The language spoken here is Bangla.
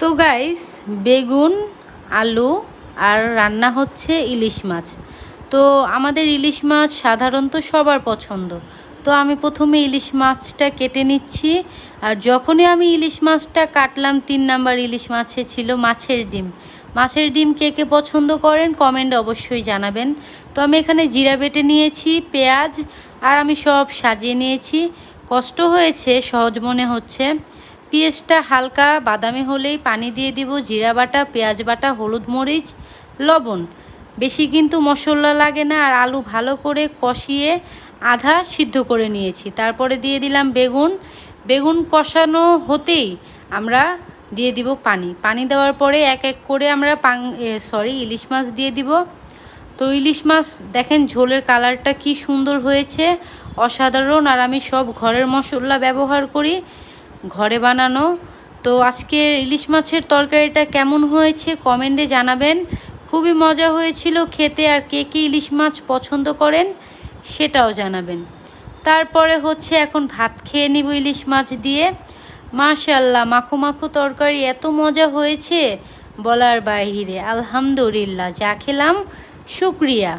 তো গাইস, বেগুন, আলু আর রান্না হচ্ছে ইলিশ মাছ। তো আমাদের ইলিশ মাছ সাধারণত সবার পছন্দ। তো আমি প্রথমে ইলিশ মাছটা কেটে নিচ্ছি। আর যখনই আমি ইলিশ মাছটা কাটলাম, 3 নাম্বার ইলিশ মাছে ছিল মাছের ডিম। মাছের ডিম কে কে পছন্দ করেন কমেন্ট অবশ্যই জানাবেন। তো আমি এখানে জিরা বেটে নিয়েছি, পেঁয়াজ, আর আমি সব সাজিয়ে নিয়েছি। কষ্ট হয়েছে, সহজ মনে হচ্ছে। পেঁয়াজটা হালকা বাদামি হলেই পানি দিয়ে দিব, জিরা বাটা, পেঁয়াজ বাটা, হলুদ মরিচ, লবণ। বেশি কিন্তু মশলা লাগে না। আর আলু ভালো করে কষিয়ে আধা সিদ্ধ করে নিয়েছি। তারপরে দিয়ে দিলাম বেগুন। বেগুন কষানো হতেই আমরা দিয়ে দিব পানি। পানি দেওয়ার পরে এক এক করে আমরা ইলিশ মাছ দিয়ে দিব। তো ইলিশ মাছ দেখেন ঝোলের কালারটা কি সুন্দর হয়েছে, অসাধারণ। আর আমি সব ঘরের মশলা ব্যবহার করি, ঘরে বানানো। তো আজকের ইলিশ মাছের তরকারিটা কেমন হয়েছে কমেন্টে জানাবেন। খুবই মজা হয়েছিল খেতে। আর কে কে ইলিশ মাছ পছন্দ করেন সেটাও জানাবেন। তারপরে হচ্ছে এখন ভাত খেয়ে নিব ইলিশ মাছ দিয়ে। মাশাআল্লাহ, মাখো মাখো তরকারি, এত মজা হয়েছে বলার বাইরে। আলহামদুলিল্লাহ, যা খেলাম শুকরিয়া।